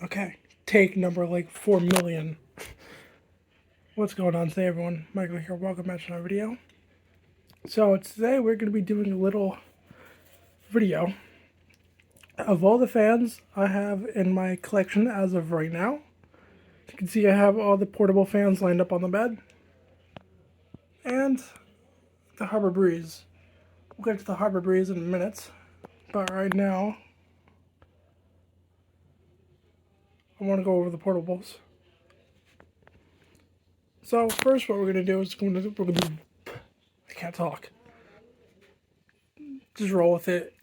Okay, take number like 4 million. What's going on today, everyone? Michael here. Welcome back to another video. So today we're going to be doing a little video of all the fans I have in my collection as of right now. You can see I have all the portable fans lined up on the bed. And the Harbor Breeze. We'll get to the Harbor Breeze in a minute. But right now, I want to go over the portables. So first what we're going to do is I can't talk. Just roll with it.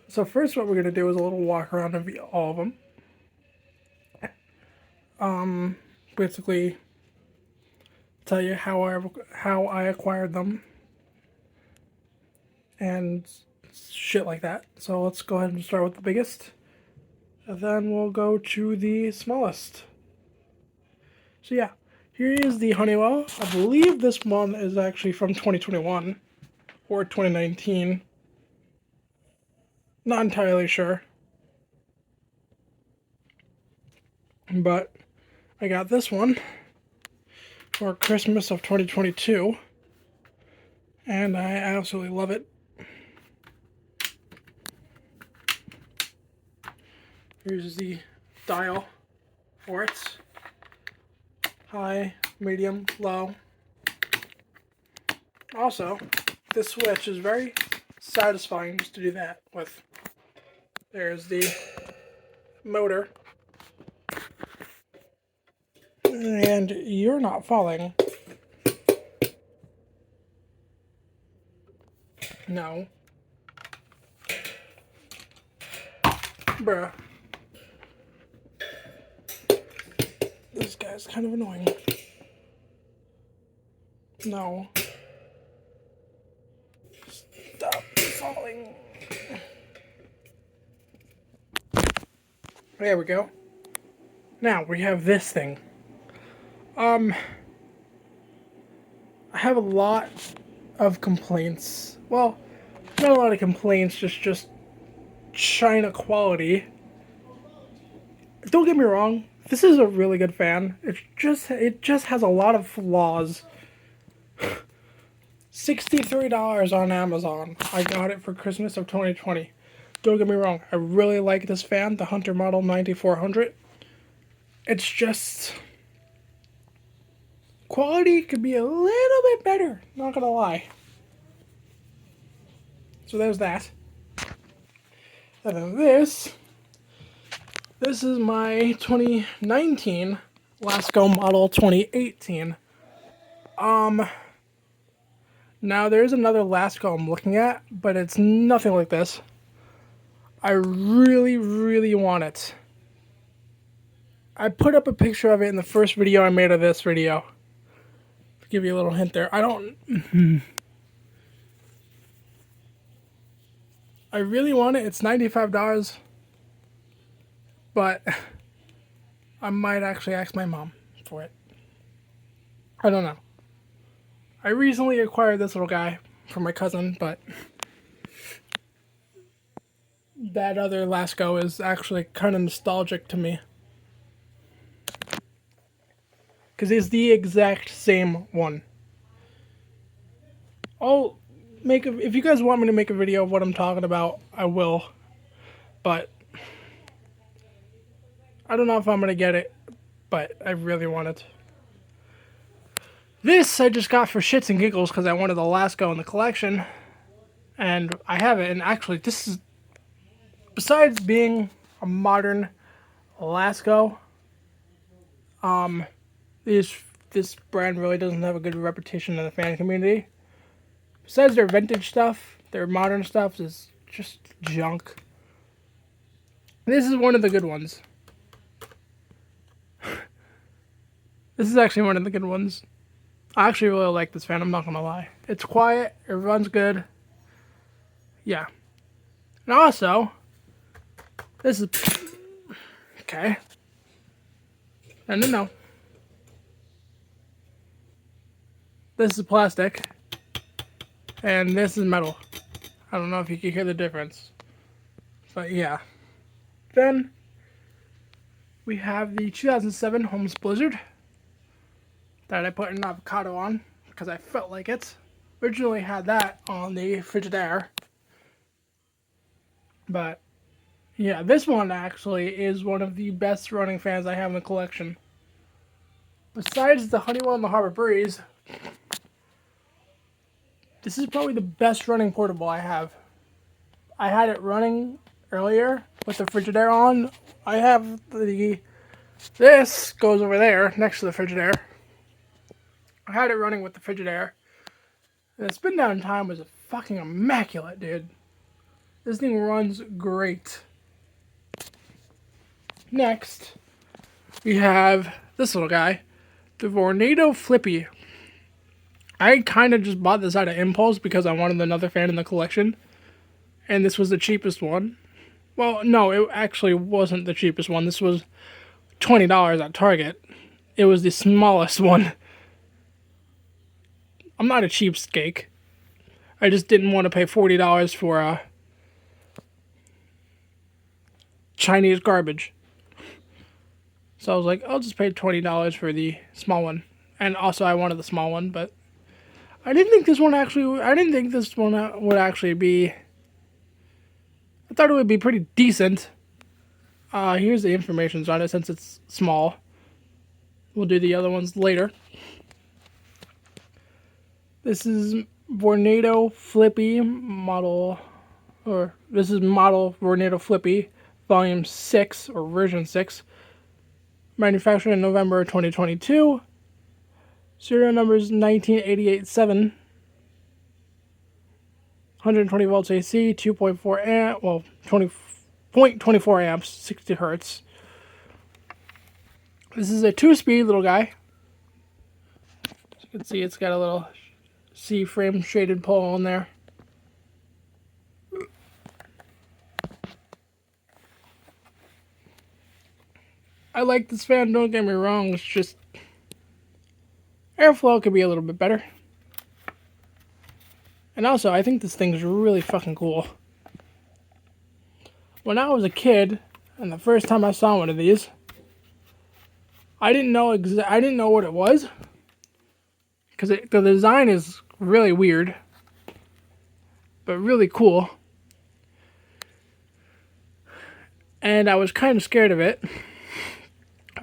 So first what we're going to do is a little walk around of all of them. Basically tell you how I acquired them and shit like that. So let's go ahead and start with the biggest. And then we'll go to the smallest. So yeah, here is the Honeywell. I believe this one is actually from 2021 or 2019. Not entirely sure. But I got this one for Christmas of 2022. And I absolutely love it. Here's the dial for it. High, medium, low. Also, this switch is very satisfying just to do that with. There's the motor. And you're not falling. No. Bruh. This guy's kind of annoying. No. Stop falling. There we go. Now we have this thing. I have a lot of complaints. Well, not a lot of complaints, just China quality. Don't get me wrong, this is a really good fan. It just has a lot of flaws. $63 on Amazon. I got it for Christmas of 2020. Don't get me wrong, I really like this fan, the Hunter Model 9400. It's just quality could be a little bit better, not gonna lie. So there's that. And then this is my 2019 Lasco Model 2018. Now there's another Lasco I'm looking at, but it's nothing like this. I really, really want it. I put up a picture of it in the first video I made of this video. To give you a little hint there. I really want it. It's $95. But I might actually ask my mom for it. I don't know. I recently acquired this little guy from my cousin, but that other Lasco is actually kind of nostalgic to me. Because it's the exact same one. If you guys want me to make a video of what I'm talking about, I will. But I don't know if I'm going to get it, but I really want it. This I just got for shits and giggles because I wanted the Lasco in the collection. And I have it, and actually this is, besides being a modern Lasco, this brand really doesn't have a good reputation in the fan community. Besides their vintage stuff, their modern stuff is just junk. This is one of the good ones. This is actually one of the good ones. I actually really like this fan, I'm not gonna lie. It's quiet, it runs good. Yeah. And also, this is... Okay. No. This is plastic. And this is metal. I don't know if you can hear the difference. But yeah. Then we have the 2007 Homes Blizzard that I put an avocado on because I felt like it. Originally had that on the Frigidaire. But yeah, this one actually is one of the best running fans I have in the collection. Besides the Honeywell and the Harbor Breeze, this is probably the best running portable I have. I had it running earlier with the Frigidaire on. I have this goes over there next to the Frigidaire. I had it running with the Frigidaire. And the spin down time was fucking immaculate, dude. This thing runs great. Next, we have this little guy, the Vornado Flippy. I kind of just bought this out of impulse because I wanted another fan in the collection. And this was the cheapest one. Well, no, it actually wasn't the cheapest one. This was $20 at Target. It was the smallest one. I'm not a cheapskate. I just didn't want to pay $40 for Chinese garbage. So I was like, I'll just pay $20 for the small one. And also I wanted the small one, but I didn't think this one would actually be, I thought it would be pretty decent. Here's the information on it since it's small. We'll do the other ones later. This is Vornado Flippy model, or this is model Vornado Flippy, volume 6, or version 6. Manufactured in November 2022. Serial number is 19887. 120 volts AC, 2.4 amp, well, 20.24 amps, 60 hertz. This is a 2-speed little guy. As you can see, it's got a little C-frame shaded pole in there. I like this fan, don't get me wrong, it's just airflow could be a little bit better. And also, I think this thing's really fucking cool. When I was a kid, and the first time I saw one of these, I didn't know what it was, because the design is really weird, but really cool. And I was kind of scared of it.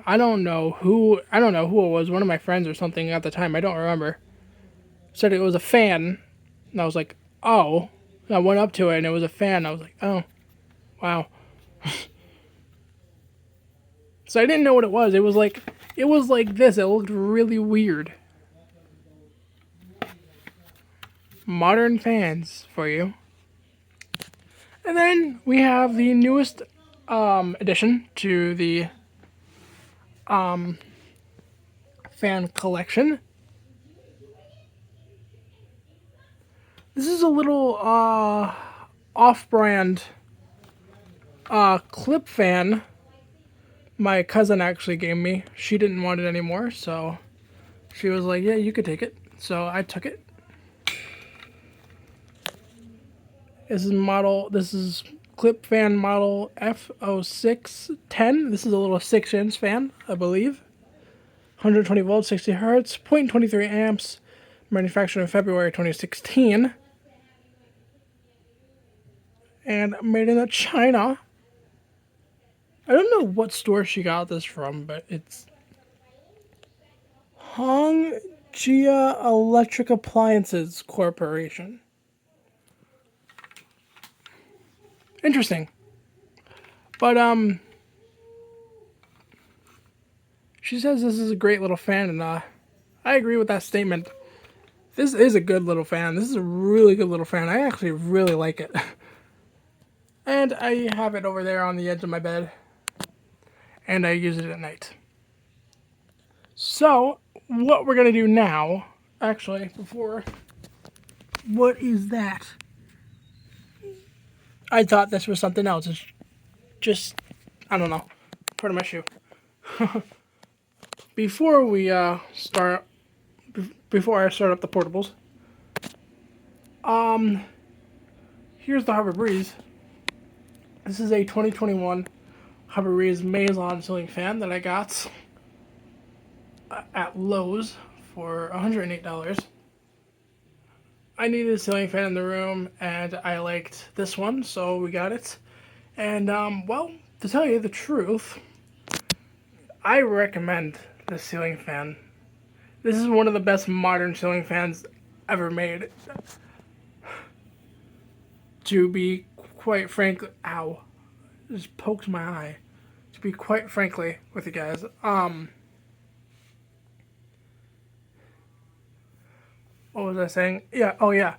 I don't know who it was. One of my friends or something at the time. I don't remember. Said it was a fan, and I was like, oh. And I went up to it, and it was a fan. I was like, oh, wow. So I didn't know what it was. It was like this. It looked really weird. Modern fans for you. And then we have the newest addition to the fan collection. This is a little off-brand clip fan my cousin actually gave me. She didn't want it anymore, so she was like, yeah, you could take it. So I took it. This is clip fan model F0610. This is a little 6-inch fan, I believe. 120 volts, 60 hertz, 0.23 amps. Manufactured in February 2016. And made in China. I don't know what store she got this from, but it's Hongjia Electric Appliances Corporation. Interesting. But, she says this is a great little fan, and, I agree with that statement. This is a good little fan. This is a really good little fan. I actually really like it. And I have it over there on the edge of my bed. And I use it at night. So, what we're going to do now, actually, what is that? I thought this was something else. It's just, I don't know, part of my shoe. Before I start up the portables, here's the Harbor Breeze. This is a 2021 Hubbard's Maison ceiling fan that I got at Lowe's for $108. I needed a ceiling fan in the room, and I liked this one, so we got it. And, well, to tell you the truth, I recommend this ceiling fan. This is one of the best modern ceiling fans ever made. To be quite frank, ow, it just pokes my eye. To be quite frankly with you guys, what was I saying? Yeah, oh yeah.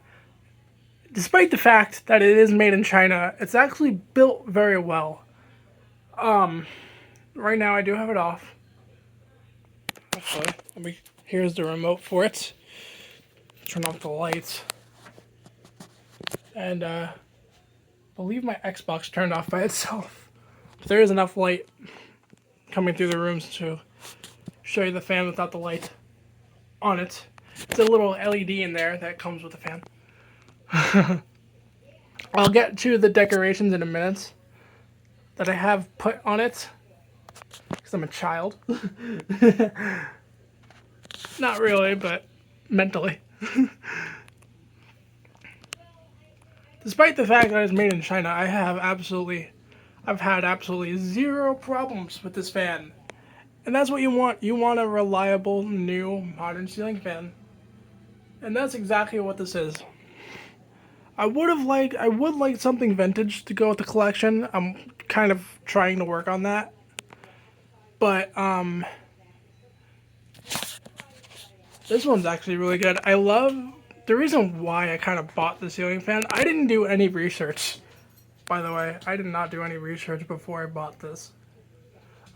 Despite the fact that it is made in China, it's actually built very well. Right now I do have it off. Actually, here's the remote for it. Turn off the lights. And, I believe my Xbox turned off by itself. But there is enough light coming through the rooms to show you the fan without the light on it. It's a little LED in there that comes with the fan. I'll get to the decorations in a minute that I have put on it, because I'm a child. Not really, but mentally. Despite the fact that it's made in China, I've had absolutely zero problems with this fan. And that's what you want. You want a reliable, new, modern ceiling fan. And that's exactly what this is. I would like something vintage to go with the collection. I'm kind of trying to work on that. But, this one's actually really good. I love, the reason why I kind of bought the ceiling fan, I didn't do any research, by the way. I did not do any research before I bought this.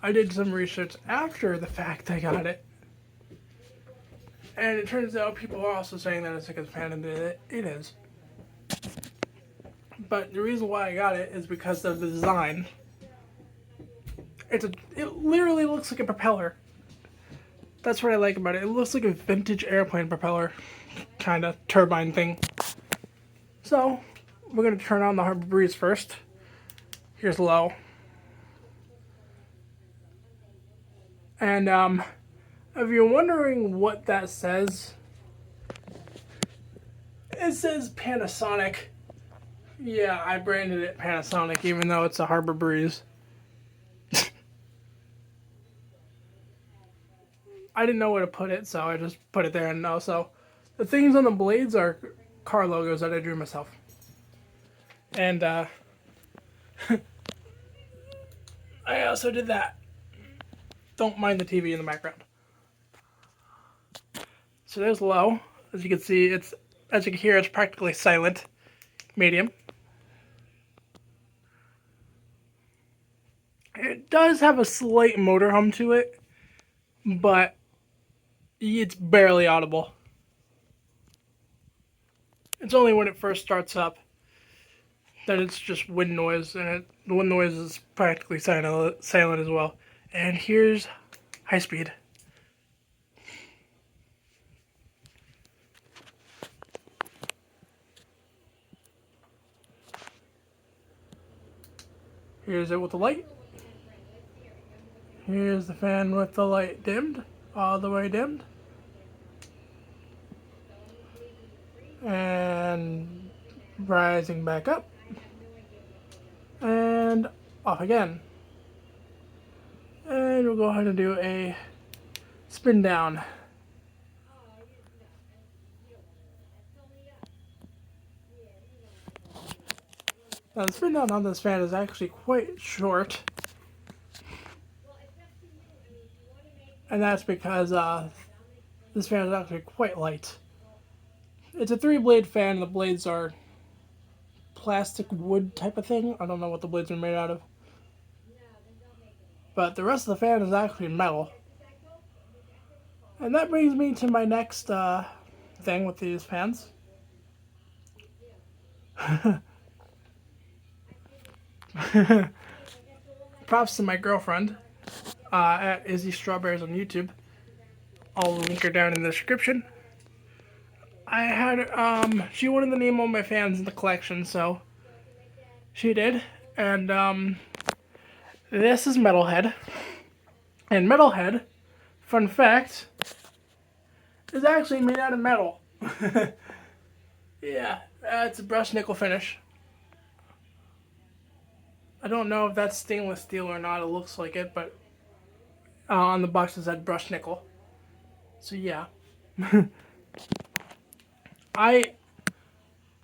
I did some research after the fact I got it. And it turns out people are also saying that it's a good fan, and it is. But the reason why I got it is because of the design. It literally looks like a propeller. That's what I like about it. It looks like a vintage airplane propeller kind of turbine thing. So, we're going to turn on the Harbor Breeze first. Here's low. And, if you're wondering what that says, it says Panasonic. Yeah, I branded it Panasonic, even though it's a Harbor Breeze. I didn't know where to put it, so I just put it there. And also, the things on the blades are car logos that I drew myself. And, I also did that. Don't mind the TV in the background. So there's low. As you can see, as you can hear, it's practically silent. Medium. It does have a slight motor hum to it, but it's barely audible. It's only when it first starts up that it's just wind noise, and the wind noise is practically silent as well. And here's high speed. Here's it with the light. Here's the fan with the light dimmed, all the way dimmed. And rising back up. And off again. And we'll go ahead and do a spin down. Now the spin down on this fan is actually quite short. And that's because this fan is actually quite light. It's a 3-blade fan, and the blades are plastic wood type of thing. I don't know what the blades are made out of. But the rest of the fan is actually metal. And that brings me to my next thing with these fans. Props to my girlfriend at Izzy Strawberries on YouTube. I'll link her down in the description. I had, she wanted to name all my fans in the collection, so she did. And, This is Metalhead. And Metalhead, fun fact, is actually made out of metal. Yeah, it's a brushed nickel finish. I don't know if that's stainless steel or not. It looks like it, but on the box it said brushed nickel. So yeah, I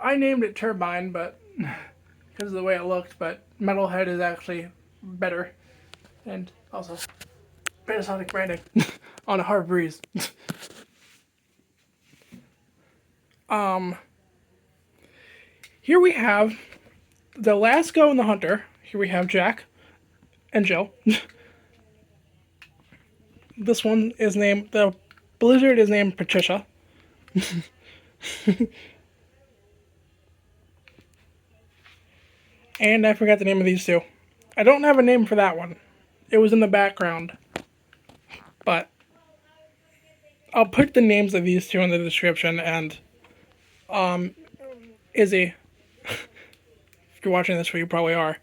I named it Turbine, but because of the way it looked. But Metalhead is actually better, and also Panasonic branding on a hard breeze. Here we have the Lasco and the Hunter. Here we have Jack and Jill. This one is named, the Blizzard is named Patricia. And I forgot the name of these two. I don't have a name for that one. It was in the background. But I'll put the names of these two in the description. And Izzy, if you're watching this, you probably are.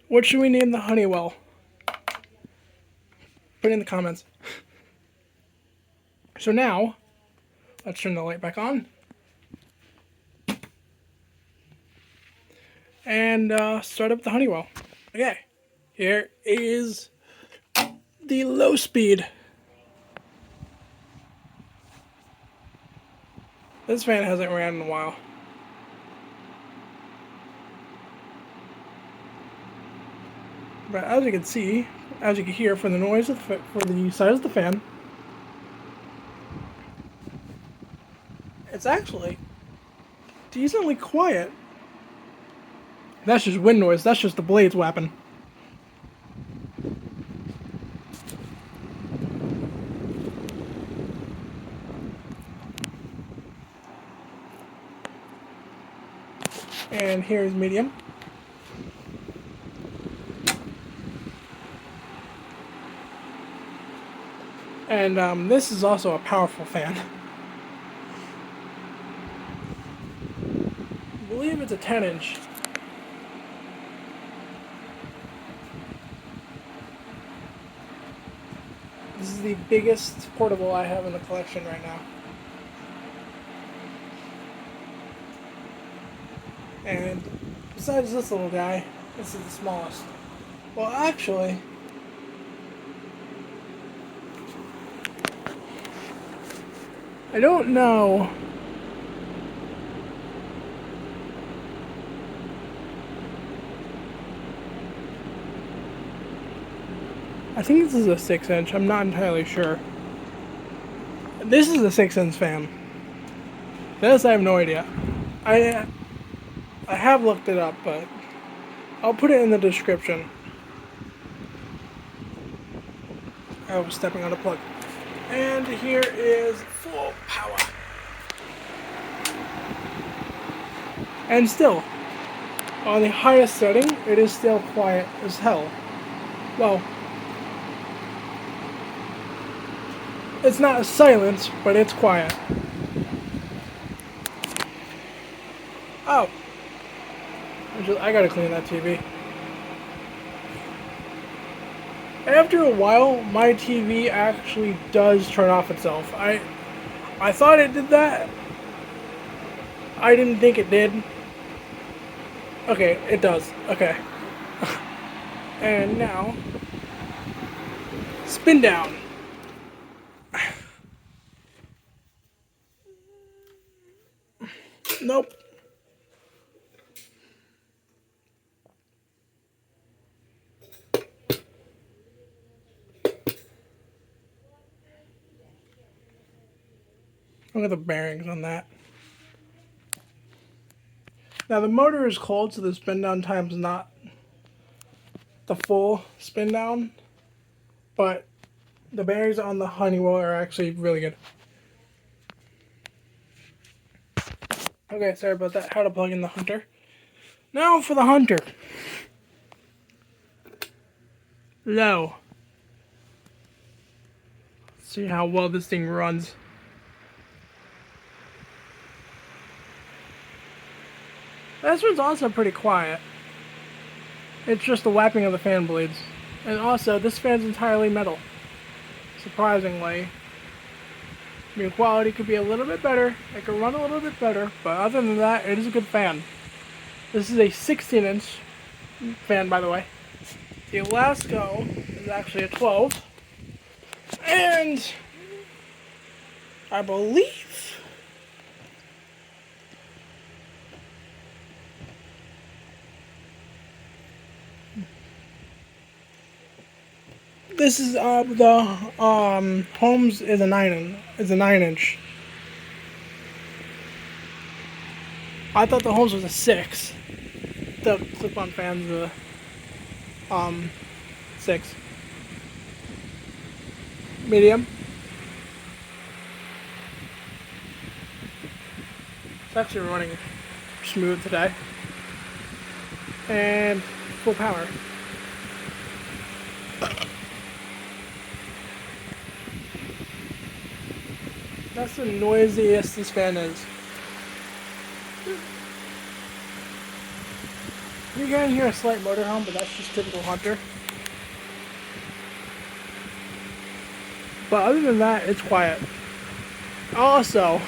What should we name the Honeywell? Put it in the comments. So now, let's turn the light back on. And start up the Honeywell. Okay, here is the low speed. This fan hasn't ran in a while. But as you can see, as you can hear from the noise of for the size of the fan, it's actually decently quiet. That's just wind noise. That's just the blades whapping. And here's medium. And this is also a powerful fan. I believe it's a 10-inch. This is the biggest portable I have in the collection right now. And besides this little guy, this is the smallest. Well, actually, I don't know. I think this is a 6-inch. I'm not entirely sure. This is a 6-inch fan. This I have no idea. I have looked it up, but I'll put it in the description. I was stepping on a plug. And here is full power. And still, on the highest setting, it is still quiet as hell. Well, it's not silent, but it's quiet. Oh. I gotta clean that TV. After a while, my TV actually does turn off itself. I thought it did that. I didn't think it did. Okay, it does. Okay. And now, spin down. Nope. Look at the bearings on that. Now the motor is cold, so the spin down time's not the full spin down, but the bearings on the Honeywell are actually really good. Okay, sorry about that. How to plug in the Hunter. Now for the Hunter. Low. Let's see how well this thing runs. This one's also pretty quiet. It's just the whapping of the fan blades. And also, this fan's entirely metal. Surprisingly. I mean, quality could be a little bit better. It could run a little bit better. But other than that, it is a good fan. This is a 16-inch fan, by the way. The Alaska is actually a 12. And I believe this is the Holmes is a 9-inch. I thought the Holmes was a 6. The clip-on fan's a 6. Medium. It's actually running smooth today. And full power. That's the noisiest this fan is. You can hear a slight motor hum, but that's just typical Hunter. But other than that, it's quiet. Also,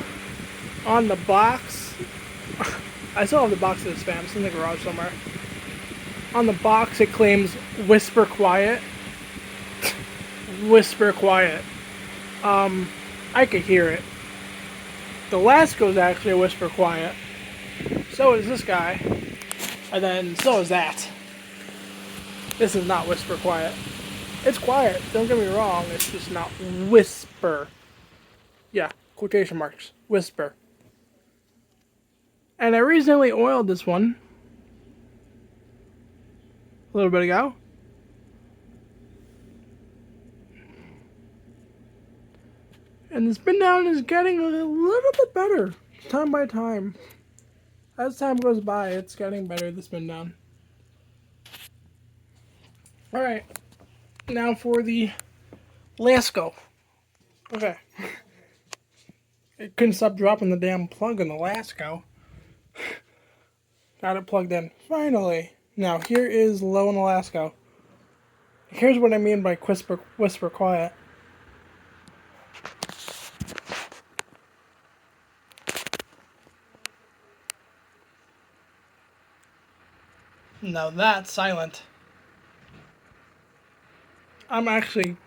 on the box, I still have the box of this fan. It's in the garage somewhere. On the box, it claims whisper quiet. Whisper quiet. I could hear it. The last goes actually a whisper quiet. So is this guy. And then so is that. This is not whisper quiet. It's quiet, don't get me wrong, it's just not whisper. Yeah, quotation marks. Whisper. And I recently oiled this one. A little bit ago. And the spin down is getting a little bit better, time by time. As time goes by, it's getting better, the spin down. Alright, now for the Lasco. Okay. It couldn't stop dropping the damn plug in the Lasco. Got it plugged in. Finally. Now, here is low in the Lasco. Here's what I mean by whisper quiet. Now that's silent. I'm actually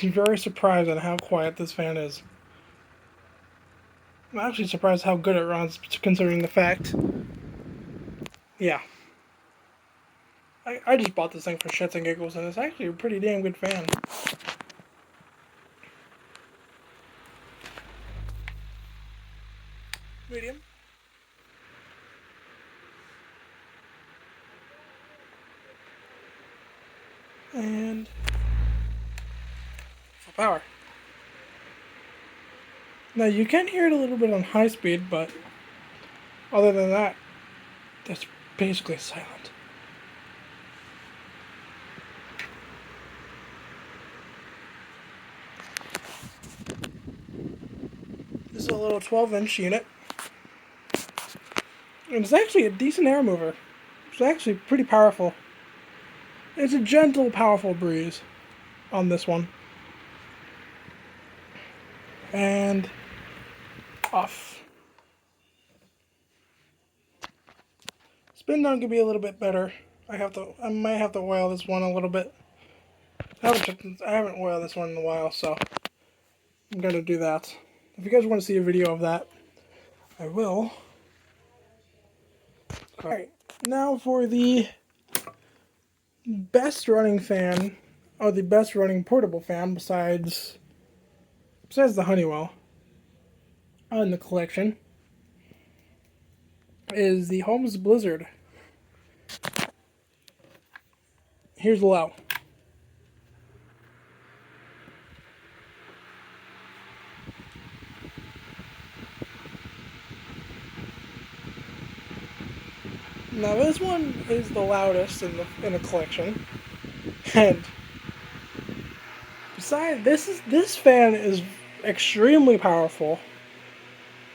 very surprised at how quiet this fan is. I'm actually surprised how good it runs, considering the fact. Yeah. I just bought this thing for shits and giggles, and it's actually a pretty damn good fan. Medium. And full power. Now you can hear it a little bit on high speed, but other than that, it's basically silent. This is a little 12-inch unit. And it's actually a decent air mover. It's actually pretty powerful. It's a gentle, powerful breeze on this one. And off. Spin down could be a little bit better. I might have to oil this one a little bit. I haven't oiled this one in a while, so I'm gonna do that. If you guys want to see a video of that, I will. Alright, now for the best running fan, or the best running portable fan besides the Honeywell in the collection, is the Holmes Blizzard. Here's low. Now this one is the loudest in the collection, and besides this fan is extremely powerful,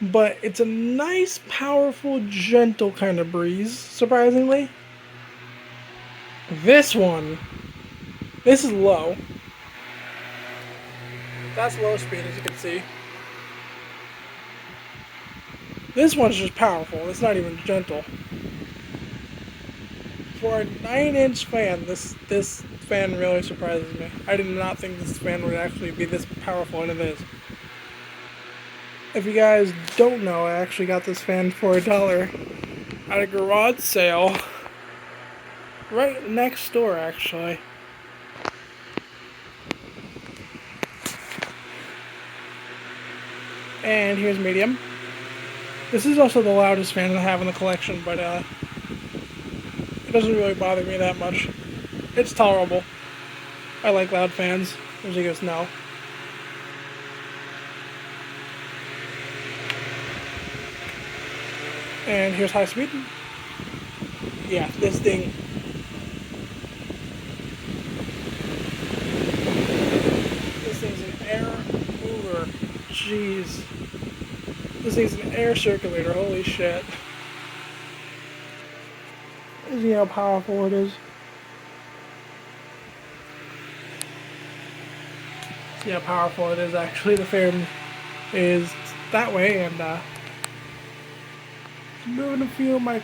but it's a nice, powerful, gentle kind of breeze. Surprisingly, This one, this is low. That's low speed, as you can see. This one's just powerful. It's not even gentle. For a 9-inch fan, this fan really surprises me. I did not think this fan would actually be this powerful, and it is. If you guys don't know, I actually got this fan for $1 at a garage sale. Right next door, actually. And here's medium. This is also the loudest fan I have in the collection, but it doesn't really bother me that much. It's tolerable. I like loud fans, as you guys know. And here's high speed. Yeah, this thing's an air mover. Jeez. This thing's an air circulator, holy shit. See how powerful it is? See how powerful it is actually. The fan is that way, and moving a few of my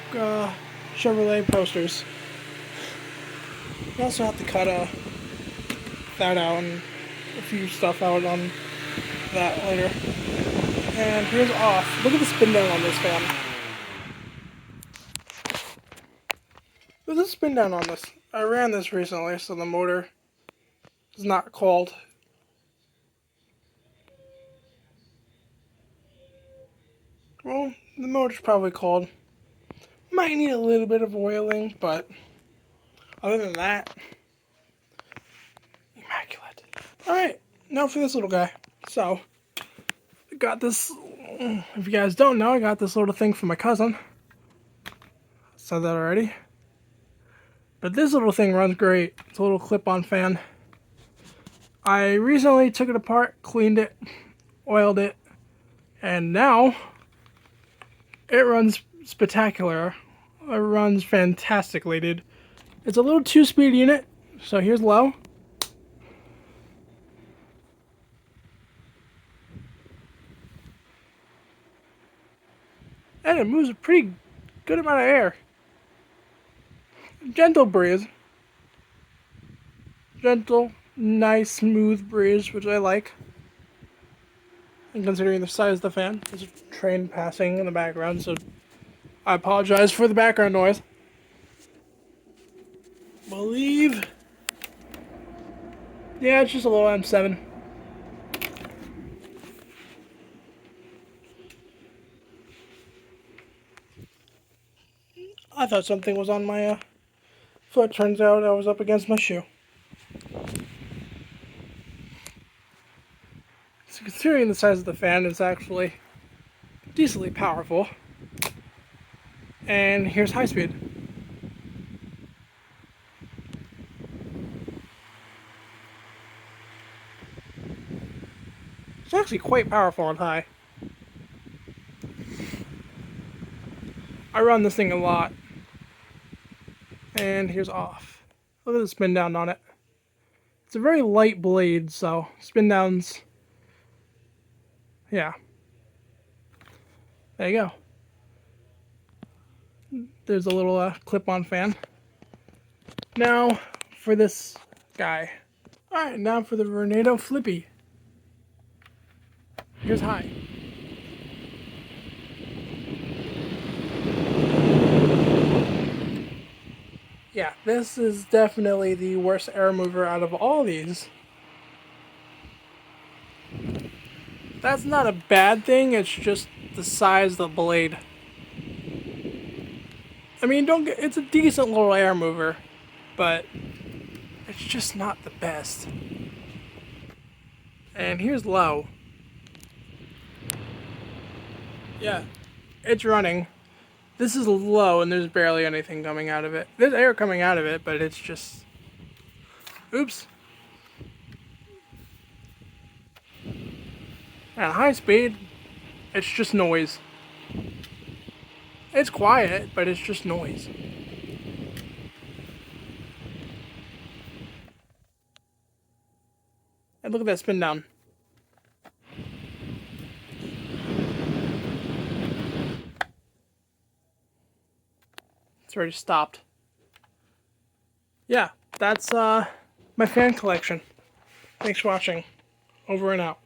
Chevrolet posters. I also have to cut that out and a few stuff out on that later. And here's off. Look at the spin down on this fan. Look at the spin down on this. I ran this recently, so the motor is not cold. Well, the motor's probably cold. Might need a little bit of oiling, but other than that, immaculate. Alright, now for this little guy. So, I got this, if you guys don't know, I got this little thing from my cousin. Said that already. But this little thing runs great. It's a little clip-on fan. I recently took it apart, cleaned it, oiled it, and now it runs spectacular. It runs fantastically, dude. It's a little 2-speed unit, so here's low. And it moves a pretty good amount of air. Gentle breeze. Gentle, nice, smooth breeze, which I like. And considering the size of the fan, there's a train passing in the background, so I apologize for the background noise. Believe. Yeah, it's just a little M7. I thought something was on my foot. Turns out I was up against my shoe. So considering the size of the fan, it's actually decently powerful. And here's high speed. It's actually quite powerful on high. I run this thing a lot. And here's off. Look at the spin down on it. It's a very light blade, so spin downs, yeah. There you go. There's a little clip-on fan. Now for this guy. Alright, now for the Tornado Flippy. Here's high. Yeah, this is definitely the worst air mover out of all these. That's not a bad thing, it's just the size of the blade. I mean, it's a decent little air mover, but it's just not the best. And here's low. Yeah, it's running. This is low and there's barely anything coming out of it. There's air coming out of it, but it's just... Oops. At high speed, it's just noise. It's quiet, but it's just noise. And look at that spin down. It's already stopped. Yeah, that's my fan collection. Thanks for watching. Over and out.